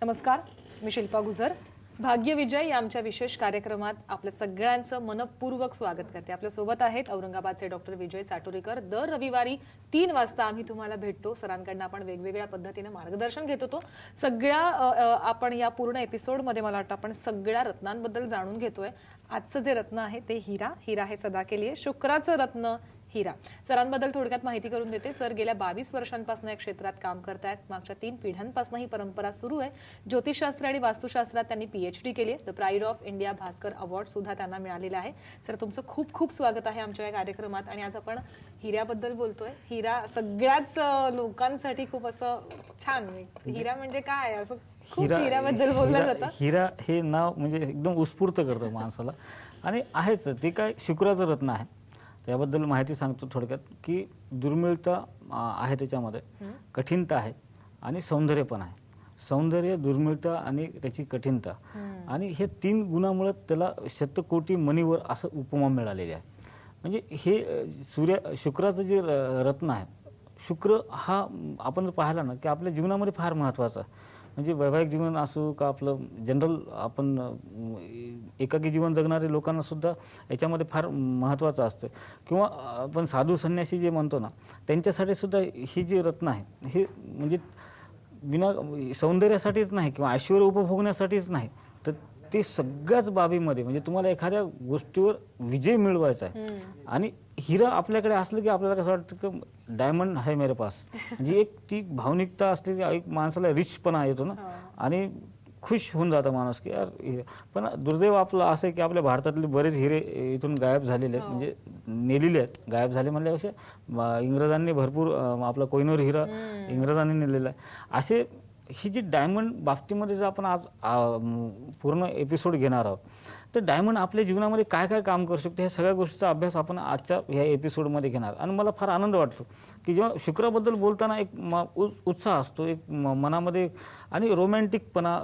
नमस्कार, मी शिल्पा गुजर. भाग्य विजय या आमच्या विशेष कार्यक्रमात आपल्या सगळ्यांचं मनपूर्वक स्वागत करते. आपल्या सोबत आहेत औरंगाबादचे डॉक्टर विजय चाटोरीकर. दर रविवारी 3 वाजता आम्ही तुम्हाला भेटतो. सरांकडून आपण वेगवेगळ्या पद्धतीने मार्गदर्शन घेत होतो. सगळ्या आपण या पूर्ण एपिसोडमध्ये मला वाटतं आपण सगळ्या रत्नांबद्दल जाणून घेतोय. आजचं जे रत्न आहे ते हिरा हे सदा के लिए. शुक्राचं रत्न हिरा. सरांबद्दल थोडक्यात माहिती करून देते. सर गेल्या 22 वर्षांपासून या क्षेत्रात काम करतायत. मागच्या 3 पिढ्यांपासून ही परंपरा सुरू आहे. ज्योतिषशास्त्र आणि वास्तुशास्त्रात त्यांनी PhD केली आहे. The pride of India Bhaskar award सुद्धा त्यांना मिळालेला आहे. सर तुमचं खूप खूप स्वागत आहे आमच्या या कार्यक्रमात. आणि आज आपण हिऱ्याबद्दल बोलतोय. हिरा सगळ्याच लोकांसाठी खूप असं छान. हिरा म्हणजे काय असं खूप हिऱ्याबद्दल बोललं जातं. हिरा हे नाव म्हणजे एकदम उत्स्फूर्त करतं माणसाला. आणि आहेच ते काय शुक्राचं रत्न आहे. त्याबद्दल माहिती सांगतो थोडक्यात की दुर्मिळता आहे, त्याच्यामध्ये कठीणता आहे आणि सौंदर्य पण आहे. सौंदर्य, दुर्मिळता आणि त्याची कठीणता, आणि हे 3 गुणांमुळे त्याला शतकोटी मणीवर असं उपमा मिळालेली आहे. म्हणजे हे शुक्राचं जे रत्न आहे, शुक्र हा आपण पाहिला ना की आपल्या जीवनामध्ये फार महत्त्वाचा आहे. म्हणजे वैवाहिक जीवन असो का आपलं जनरल आपण एकाकी जीवन जगणारे लोकांना सुद्धा याच्यामध्ये फार महत्त्वाचं असतं. किंवा आपण साधू संन्यासी जे म्हणतो ना, त्यांच्यासाठी सुद्धा ही जी रत्न आहे हे म्हणजे विना सौंदर्यासाठीच नाही किंवा ऐश्वर्य उपभोगण्यासाठीच नाही, तर ते सगळ्याच बाबीमध्ये म्हणजे तुम्हाला एखाद्या गोष्टीवर विजय मिळवायचा आहे. आणि हिरा आपल्याकडे असलं की आपल्याला कसं वाटतं की डायमंड आहे मेरे पास. म्हणजे एक ती भावनिकता असली की एक माणसाला रिचपणा येतो ना, आणि खुश होऊन जातं माणूस की यार. पण दुर्दैव आपलं असं आहे की आपल्या भारतातले बरेच हिरे इथून गायब झालेले आहेत. म्हणजे नेलेले आहेत. गायब झाले म्हणल्यापेक्षा इंग्रजांनी भरपूर आपला कोहिनूर हिरा इंग्रजांनी नेलेला आहे. असे ही जी डायमंड बाबतीमध्ये जर आपण आज पूर्ण एपिसोड घेणार आहोत, तर डायमंड आपल्या जीवनामध्ये काय काय काम करू शकतो, ह्या सगळ्या गोष्टीचा अभ्यास आपण आजच्या ह्या एपिसोडमध्ये घेणार. आणि मला फार आनंद वाटतो की जेव्हा शुक्राबद्दल बोलताना एक उत्साह असतो, एक मनामध्ये, आणि रोमॅन्टिकपणा,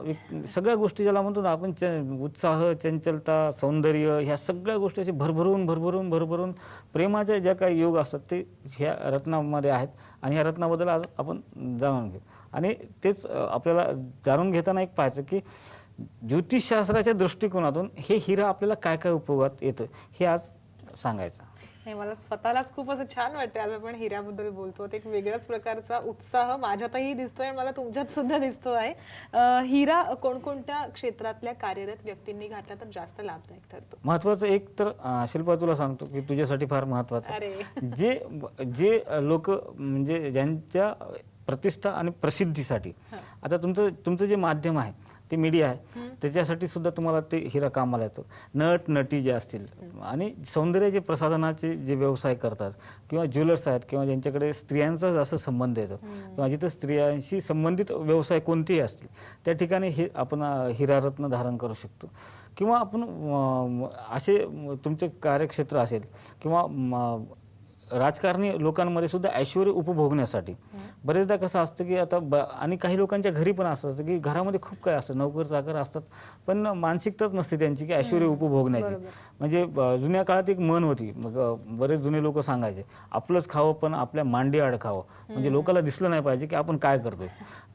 सगळ्या गोष्टी ज्याला म्हणतो ना आपण, उत्साह, चंचलता, सौंदर्य, ह्या सगळ्या गोष्टी असे भरभरून प्रेमाच्या ज्या काही योग असतात ते ह्या रत्नामध्ये आहेत. आणि ह्या रत्नाबद्दल आज आपण जाणून घेऊ. आणि तेच आपल्याला जाणून घेताना एक पाहायचं की ज्योतिषशास्त्राच्या दृष्टिकोनातून हे हिरा आपल्याला काय काय उपयोगात येतं हे आज सांगायचं. हे मला स्वतःलाच खूप असं छान वाटतं. आज आपण हिऱ्याबद्दल बोलतो, एक वेगळ्याच प्रकारचा उत्साह माझ्यातही दिसतोय, मला तुमच्यात सुद्धा दिसतो आहे. हिरा कोणकोणत्या क्षेत्रातल्या कार्यरत व्यक्तींनी घातला तर जास्त लाभदायक ठरतो? महत्वाचं एक तर शिल्पा तुला सांगतो की तुझ्यासाठी फार महत्वाचं, जे लोक म्हणजे ज्यांच्या प्रतिष्ठा आणि प्रसिद्धीसाठी, आता तुमचं जे माध्यम आहे ते मीडिया आहे, त्याच्यासाठी सुद्धा तुम्हाला ते हिरा कामाला येतो. नट नटी जे असतील आणि सौंदर्याचे प्रसाधनाचे जे व्यवसाय करतात, किंवा ज्वेलर्स आहेत, किंवा ज्यांच्याकडे स्त्रियांचा जास्त संबंध येतो, किंवा जिथं स्त्रियांशी संबंधित व्यवसाय कोणतेही असतील त्या ठिकाणी हे आपण हिरारत्न धारण करू शकतो. किंवा आपण असे तुमचे कार्यक्षेत्र असेल, किंवा राजकारणी लोकांमध्ये सुद्धा ऐश्वर्य उपभोगण्यासाठी. बरेचदा कसं असतं की आता आणि काही लोकांच्या घरी पण असं असतं की घरामध्ये खूप काय असतं, नोकर चाकर असतात, पण मानसिकताच नसते त्यांची की ऐश्वर्य उपभोगण्याची. म्हणजे जुन्या काळात एक म्हण होती, मग बरेच जुने लोक सांगायचे, आपलंच खावं पण आपल्या मांडी आड खावं. म्हणजे लोकांना दिसलं नाही पाहिजे की आपण काय करतोय.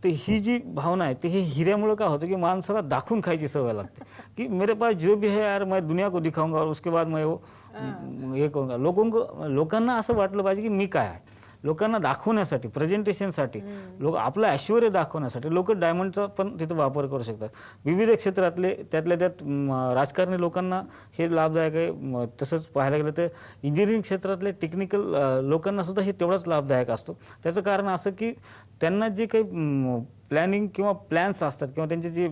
तर ही जी भावना आहे ते हे हिऱ्यामुळे काय होतं की माणसाला दाखवून खायची सवय लागते की मेरे पास जो भी है यार मैं दुनिया को दिखाऊंगा और उसके बाद मैं वो हे करूंगा. लोकांना असं वाटलं पाहिजे की मी काय आहे. लोकांना दाखवण्यासाठी, प्रेझेंटेशनसाठी, लोक आपलं ऐश्वर्य दाखवण्यासाठी लोक डायमंडचा पण तिथं वापर करू शकतात. विविध क्षेत्रातले त्यातल्या त्यात राजकारणी लोकांना हे लाभदायक आहे. तसंच पाहायला गेलं तर इंजिनिअरिंग क्षेत्रातले टेक्निकल लोकांना सुद्धा हे तेवढाच लाभदायक असतो. त्याचं कारण असं की त्यांना जे काही प्लॅनिंग किंवा प्लॅन्स असतात, किंवा त्यांचे जे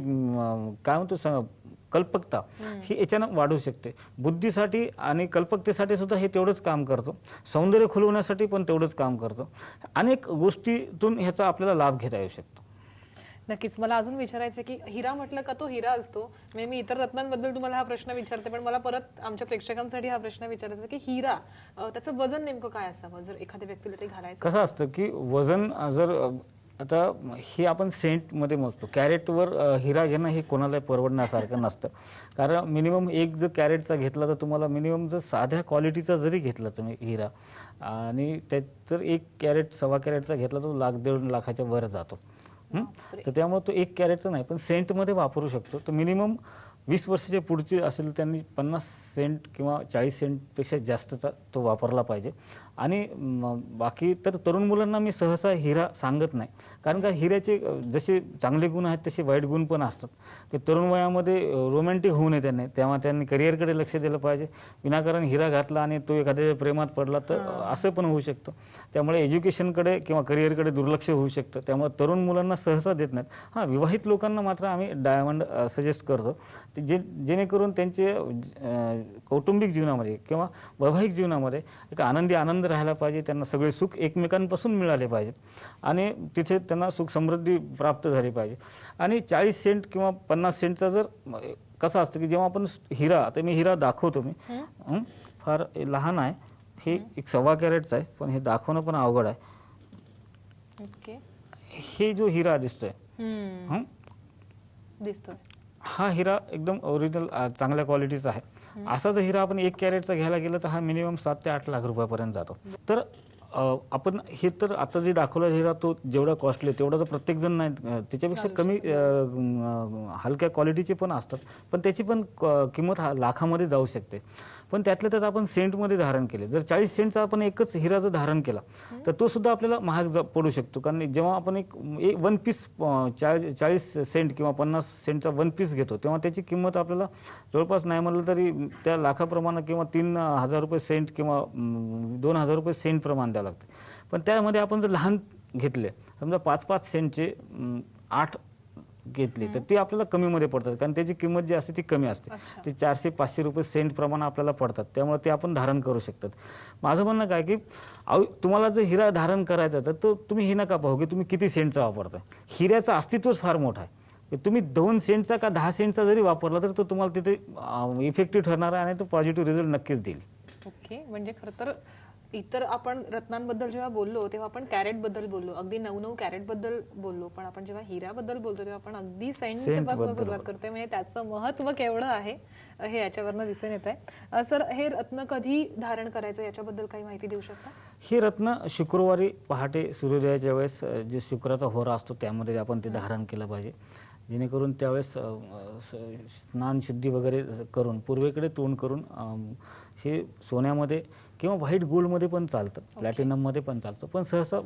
काय म्हणतो कल्पकता, ही याच्यानं वाढू शकते. बुद्धीसाठी आणि कल्पकतेसाठी सुद्धा हे तेवढंच काम करतो. सौंदर्य खुलवण्यासाठी पण तेवढंच काम करतो. अनेक गोष्टीतून ह्याचा आपल्याला लाभ घेता येऊ शकतो. नक्कीच. मला अजून विचारायचं की हिरा म्हटलं का तो हिरा असतो. म्हणजे मी इतर रत्नांबद्दल तुम्हाला हा प्रश्न विचारते, पण मला परत आमच्या प्रेक्षकांसाठी हा प्रश्न विचारायचा की हिरा त्याचं वजन नेमकं काय असावं जर एखाद्या व्यक्तीला ते घालायचं? कसं असतं की वजन जर आता हे आपण सेंटमध्ये मोजतो. कॅरेटवर हिरा घेणं हे कोणालाही परवडण्यासारखं नसतं. कारण मिनिमम एक जर कॅरेटचा घेतला तर तुम्हाला मिनिमम जर साध्या क्वालिटीचा जरी घेतला तुम्ही हिरा, आणि त्यात जर 1 कॅरेट 1.25 कॅरेटचा घेतला तर 1,00,000-1.5 लाखाच्या वर जातो. तर त्यामुळे तो 1 कॅरेटचा नाही, पण सेंटमध्ये वापरू शकतो. तर मिनिमम 20 वर्षाच्या पुढची असेल त्यांनी 50 सेंट किंवा 40 सेंटपेक्षा जास्तचा तो वापरला पाहिजे. आणि बाकी तर तरुण मुलांना मी सहसा हिरा सांगत नाही, कारण का हिऱ्याचे जसे चांगले गुण आहेत तसे वाईट गुण पण असतात. की तरुण वयामध्ये रोमॅन्टिक होऊ नये त्यांनी, तेव्हा त्यांनी करिअरकडे लक्ष दिलं पाहिजे. विनाकारण हिरा घातला आणि तो एखाद्या प्रेमात पडला तर असं पण होऊ शकतं. त्यामुळे एज्युकेशनकडे किंवा करिअरकडे दुर्लक्ष होऊ शकतं. त्यामुळे तरुण मुलांना सहसा देत नाहीत. हां, विवाहित लोकांना मात्र आम्ही डायमंड सजेस्ट करतो, जेणेकरून त्यांचे कौटुंबिक जीवनामध्ये किंवा वैवाहिक जीवनामध्ये एक आनंद राहायला पाहिजे. त्यांना सगळे सुख एकमेकांपासून मिळाले पाहिजेत आणि तिथे त्यांना सुख समृद्धी प्राप्त झाली पाहिजे. आणि 40 सेंट किंवा 50 सेंटचा जर कसं असतं की जेव्हा आपण हिरा, आता मी हिरा दाखवतो, मी फार लहान आहे, हे 1.25 कॅरेटचा आहे, पण हे दाखवणं पण अवघड आहे. ओके, हे जो हिरा दिसतोय, दिसतोय, हा हिरा एकदम ओरिजिनल चांगल्या क्वालिटीचा आहे. असा जर हिरा आपण 1 कॅरेटचा घ्यायला गेलं तर हा मिनिमम 7 ते 8 लाख रुपयापर्यंत जातो. तर आपण हे तर आता जे दाखवलं हिरा तो जेवढा कॉस्टली आहे तेवढा तर प्रत्येकजण नाही, त्याच्यापेक्षा कमी हलक्या क्वालिटीचे पण असतात, पण त्याची पण किंमत लाखामध्ये जाऊ शकते. पण त्यातल्या त्यात आपण सेंटमध्ये धारण केले, जर 40 सेंटचा आपण एकच हिरा जर धारण केला तर तो सुद्धा आपल्याला महाग पडू शकतो. कारण जेव्हा आपण एक 1 पीस 40 सेंट किंवा 50 सेंटचा 1 पीस घेतो तेव्हा त्याची किंमत आपल्याला जवळपास नाही म्हणलं तरी त्या लाखाप्रमाणे किंवा 3,000 रुपये सेंट किंवा 2,000 रुपये सेंट प्रमाणे द्यावं लागते. पण त्यामध्ये आपण जर लहान घेतले, समजा 5-5 सेंटचे 8 घेतले तर ते आपल्याला कमीमध्ये पडतात, कारण त्याची किंमत जी असते ती कमी असते. ती 400-500 रुपये सेंट प्रमाणे आपल्याला पडतात, त्यामुळे ते आपण धारण करू शकतात. माझं म्हणणं काय की तुम्हाला जर हिरा धारण करायचा तर तो तुम्ही हे नका पाहू की तुम्ही किती सेंटचा वापरताय. हिऱ्याचं अस्तित्वच फार मोठं आहे. तुम्ही 2 सेंटचा का 10 सेंटचा जरी वापरला तर तो तुम्हाला तिथे इफेक्टिव्ह ठरणार आहे आणि तो पॉझिटिव्ह रिझल्ट नक्कीच देईल. ओके, म्हणजे खरं तर इतर आपण रत्नांबद्दल जेव्हा बोललो तेव्हा आपण कॅरेट बद्दल बोललो, अगदी 9 कॅरेट बद्दल बोललो, पण आपण जेव्हा हिऱ्याबद्दल बोलतो तेव्हा आपण अगदी सेंट पासून सुरुवात करतोय. म्हणजे त्याचं महत्व केवढं आहे हे याच्यावरनं दिसून येत आहे. सर, हे रत्न कधी धारण करायचं याच्याबद्दल काही माहिती देऊ शकता? हे रत्न शुक्रवारी पहाटे सूर्योदयाच्या वेळेस जे शुक्राचा होरा असतो त्यामध्ये आपण ते धारण केलं पाहिजे, जेणेकरून त्यावेळेस स्नान शुद्धी वगैरे करून पूर्वेकडे तोंड करून हे सोन्यामध्ये किंवा व्हाईट गोल्डमध्ये पण चालतं, प्लॅटिनममध्ये पण चालतं, पण सहसा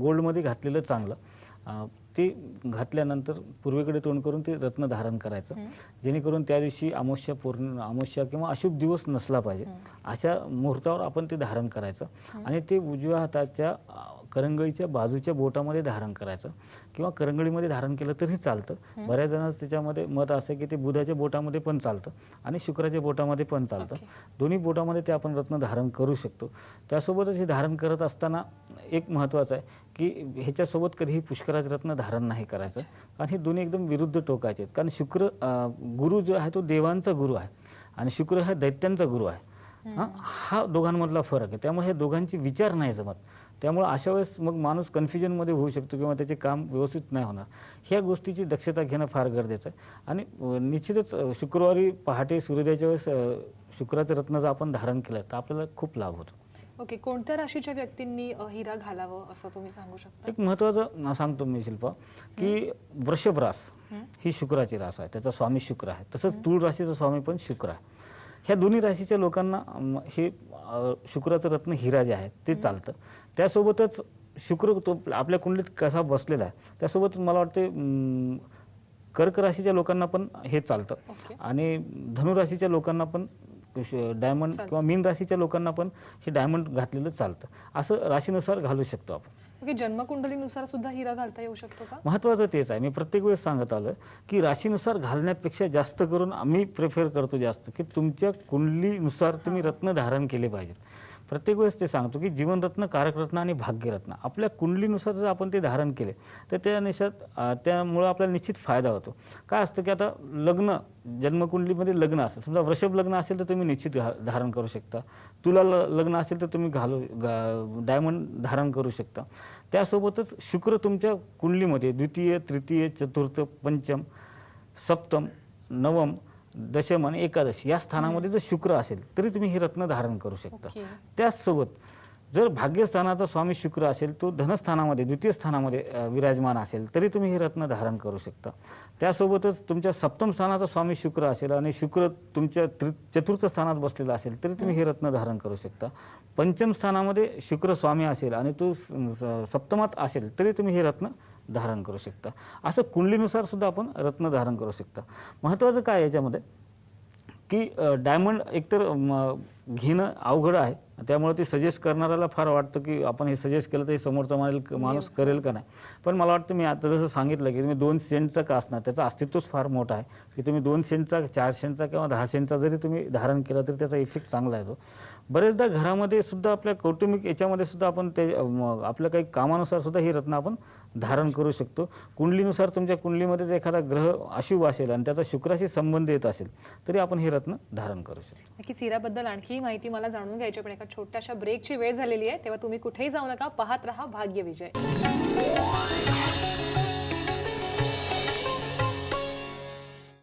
गोल्डमध्ये घातलेलं चांगलं. ते घातल्यानंतर पूर्वेकडे तोंड करून ते रत्न धारण करायचं, जेणेकरून त्या दिवशी अमावस्या किंवा अशुभ दिवस नसला पाहिजे अशा मुहूर्तावर आपण ते धारण करायचं. आणि ते उजव्या हाताच्या करंगळीच्या बाजूच्या बोटामध्ये धारण करायचं किंवा करंगळीमध्ये धारण केलं तरी चालतं. बऱ्याच जणांचं त्याच्यामध्ये मत असं की ते बुधाच्या बोटामध्ये पण चालतं आणि शुक्राच्या बोटामध्ये पण चालतं. दोन्ही बोटामध्ये ते आपण रत्न धारण करू शकतो. त्यासोबतच हे धारण करत असताना एक महत्त्वाचं आहे की ह्याच्यासोबत कधीही पुष्कराज रत्न धारण नाही करायचं, कारण हे दोन्ही एकदम विरुद्ध टोकाचे आहेत. कारण शुक्र गुरु जो आहे तो देवांचा गुरु आहे आणि शुक्र हा दैत्यांचा गुरु आहे. हा दोघांमधला फरक आहे, त्यामुळे हे दोघांचे विचार नाही जमत. त्यामुळे अशा वेळेस मग माणूस कन्फ्युजनमध्ये होऊ शकतो किंवा त्याचे काम व्यवस्थित नाही होणार. ह्या गोष्टीची दक्षता घेणं फार गरजेचं आहे. आणि निश्चितच शुक्रवारी पहाटे सूर्योदयाच्या वेळेस शुक्राचं रत्न जर आपण धारण केलं तर आपल्याला खूप लाभ होतो. ओके, कोणत्या राशीच्या व्यक्तींनी हिरा घालावं असं तुम्ही सांगू शकता? एक महत्त्वाचं सांगतो मी शिल्पा की वृषभ रास ही शुक्राची रास आहे, त्याचा स्वामी शुक्र आहे. तसंच तुळ राशीचा स्वामी पण शुक्र आहे. ह्या दोन्ही राशीच्या लोकांना हे शुक्राचं रत्न हिरा जे आहे ते चालतं. त्यासोबतच शुक्र तो आपल्या कुंडलीत कसा बसलेला आहे त्यासोबत मला वाटते कर्क राशीच्या लोकांना पण हे चालतं आणि धनुराशीच्या लोकांना पण डायमंड किंवा मीन राशीच्या लोकांना पण हे डायमंड घातलेलं चालतं. असं राशीनुसार घालू शकतो आपण. ओके, जन्मकुंडलीनुसार सुद्धा हिरा घालता येऊ शकतो का? महत्त्वाचं तेच आहे, मी प्रत्येक वेळेस सांगत आलोय की राशीनुसार घालण्यापेक्षा जास्त करून आम्ही प्रेफर करतो जास्त की तुमच्या कुंडलीनुसार तुम्ही रत्न धारण केले पाहिजेत. प्रत्येक वेळेस ते सांगतो की जीवनरत्न, कारकरत्न आणि भाग्यरत्न आपल्या कुंडलीनुसार जर आपण ते धारण केले तर त्यामुळं आपल्याला निश्चित फायदा होतो. काय असतं की आता लग्न, जन्मकुंडलीमध्ये लग्न असेल, समजा वृषभ लग्न असेल तर तुम्ही निश्चित धारण करू शकता. तुला लग्न असेल तर तुम्ही डायमंड धारण करू शकता. त्यासोबतच शुक्र तुमच्या कुंडलीमध्ये द्वितीय, तृतीय, चतुर्थ, पंचम, सप्तम, नवम, दशम आणि एकादश या स्थानामध्ये जर शुक्र असेल तरी तुम्ही हे रत्न धारण करू शकता. त्याचसोबत जर भाग्यस्थानाचा स्वामी शुक्र असेल, तो धनस्थानामध्ये द्वितीय स्थानामध्ये विराजमान असेल, तरी तुम्ही हे रत्न धारण करू शकता. त्यासोबतच तुमच्या सप्तम स्थानाचा स्वामी शुक्र असेल आणि शुक्र तुमच्या चतुर्थ स्थानात बसलेला असेल, तरी तुम्ही हे रत्न धारण करू शकता. पंचम स्थानामध्ये शुक्र स्वामी असेल आणि तो सप्तमात असेल, तरी तुम्ही हे रत्न धारण करू शकता. असं कुंडलीनुसार सुद्धा आपण रत्न धारण करू शकता. महत्त्वाचं काय याच्यामध्ये की डायमंड एकतर घेणं अवघड आहे, त्यामुळे ते सजेस्ट करणाऱ्याला फार वाटतं की आपण हे सजेस्ट केलं तर हे समोरचा माणूस करेल का नाही. पण मला वाटतं मी आता जसं सांगितलं की तुम्ही 2 सेंटचं का असणार, त्याचं अस्तित्वच फार मोठं आहे की तुम्ही 2 सेंटचा 4 सेंटचा किंवा 10 सेंटचा जरी तुम्ही धारण केला तरी त्याचा इफेक्ट चांगला येतो. बरेचदा घरामध्ये सुद्धा आपल्या कौटुंबिक याच्यामध्ये सुद्धा आपण ते आपल्या काही कामानुसार सुद्धा ही रत्न आपण धारण करू शकतो. कुंडलीनुसार तुमच्या कुंडलीमध्ये जर एखादा ग्रह अशुभ असेल आणि त्याचा शुक्राशी संबंध येत असेल, तरी आपण हे रत्न धारण करू शकतो. नक्कीच हिऱ्याबद्दल आणखी माहिती मला जाणून घ्यायची, पण एका छोट्याशा ब्रेकची वेळ झालेली आहे, तेव्हा तुम्ही कुठेही जाऊ नका, पाहत रहा भाग्य विजय.